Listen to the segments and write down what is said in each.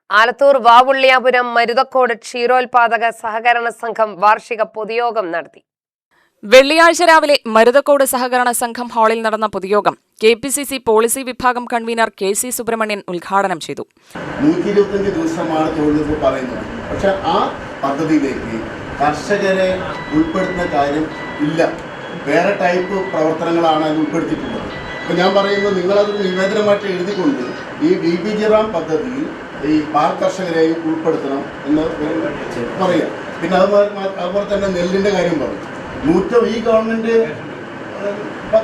ആലത്തൂർ വാവുള്ളിയാപുരം മരുതക്കോട് ക്ഷീരോത്പാദക സഹകരണ സംഘം വാർഷിക പൊതുയോഗം നടത്തി. വെള്ളിയാഴ്ച രാവിലെ മരുതക്കോട് സഹകരണ സംഘം ഹാളിൽ നടന്ന പൊതുയോഗം കെപിസിസി പോളിസി വിഭാഗം കൺവീനർ കെ.സി. സുബ്രഹ്മണ്യൻ ഉദ്ഘാടനം ചെയ്തു. 125 ദിവസമാണ് തൊഴിലുറപ്പ് പറയുന്നത്. പക്ഷെ ആ പദ്ധതിയിലേക്ക് കർഷകരെ ഉൾപ്പെടുത്തുന്ന കാര്യം ഇല്ല. വേറെ ടൈപ്പ് പ്രവർത്തനങ്ങളാണ് അതിൽ ഉൾപ്പെടുത്തിയിട്ടുള്ളത്. അപ്പോൾ ഞാൻ പറയുന്നത് നിങ്ങളതൊരു നിവേദനമായിട്ട് എഴുതിക്കൊണ്ട് ഈ BBG റാം പദ്ധതിയിൽ ഈ പാൽ കർഷകരെയും ഉൾപ്പെടുത്തണം എന്ന് പറയുക. പിന്നെ അതുപോലെ തന്നെ നെല്ലിൻ്റെ കാര്യം പറഞ്ഞു. ഈ ഗവൺമെൻറ്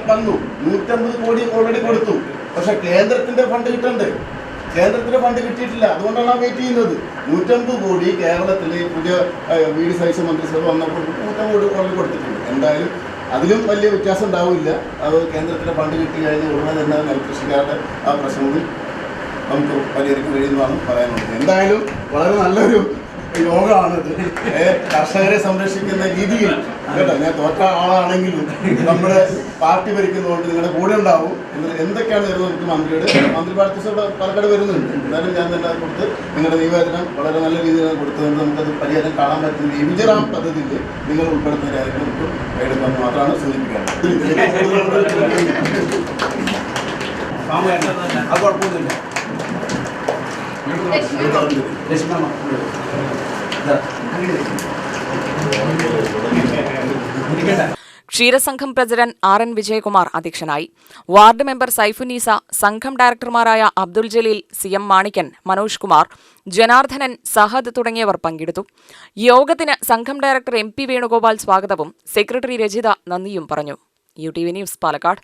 വന്നു 150 കോടി ഓൾറെഡി കൊടുത്തു. പക്ഷെ കേന്ദ്രത്തിൻ്റെ ഫണ്ട് കിട്ടണ്ടേ? കേന്ദ്രത്തിൻ്റെ ഫണ്ട് കിട്ടിയിട്ടില്ല. അതുകൊണ്ടാണ് വെയിറ്റ് ചെയ്യുന്നത്. 150 കോടി കേരളത്തിൽ പുതിയ വീട് സൈസ് മന്ത്രിസഭ വന്നപ്പോൾ 150 കോടി ഓൾറെഡി കൊടുത്തിട്ടുണ്ട്. എന്തായാലും അതിലും വലിയ വ്യത്യാസം ഉണ്ടാവില്ല. അത് കേന്ദ്രത്തിൻ്റെ ഫണ്ട് കിട്ടി കഴിഞ്ഞ് ഉടനെ തന്നെ നെൽകൃഷിക്കാരുടെ ആ പ്രശ്നത്തിൽ നമുക്ക് പരിഹരിക്കാൻ കഴിയുന്നതാണ് പറയാനുള്ളത്. എന്തായാലും വളരെ നല്ലൊരു യോഗമാണിത്. കർഷകരെ സംരക്ഷിക്കുന്ന രീതിയിൽ കേട്ടോ, ഞാൻ തോറ്റ ആളാണെങ്കിലും നമ്മുടെ പാർട്ടി ഭരിക്കുന്നതുകൊണ്ട് നിങ്ങളുടെ കൂടെ ഉണ്ടാവും. എന്തൊക്കെയാണ് വരുന്നത് മന്ത്രി പാർട്ടിസോട് പാലക്കാട് വരുന്നുണ്ട്. എന്നാലും ഞാൻ തന്നെ കൊടുത്ത് നിങ്ങളുടെ നിവേദനം വളരെ നല്ല രീതിയിലാണ് കൊടുത്തതുകൊണ്ട് നമുക്കത് പരിഹാരം കാണാൻ പറ്റുന്നത്. BBG റാം പദ്ധതിയിൽ നിങ്ങൾ ഉൾപ്പെടുത്തുന്ന കാര്യങ്ങൾ നമുക്ക് എടുക്കാൻ മാത്രമാണ് സൂചിപ്പിക്കുന്നത്. അത് കുഴപ്പമൊന്നുമില്ല. ക്ഷീരസംഘം പ്രസിഡന്റ് RN വിജയകുമാർ അധ്യക്ഷനായി. വാർഡ് മെമ്പർ സൈഫുന്നീസ, സംഘം ഡയറക്ടർമാരായ അബ്ദുൽ ജലീൽ, CM മാണിക്കൻ, മനോജ് കുമാർ, ജനാർദ്ദനൻ, സഹദ് തുടങ്ങിയവർ പങ്കെടുത്തു. യോഗത്തിന് സംഘം ഡയറക്ടർ MP വേണുഗോപാൽ സ്വാഗതവും സെക്രട്ടറി രജിത നന്ദിയും പറഞ്ഞു. UTV news, Palakkad.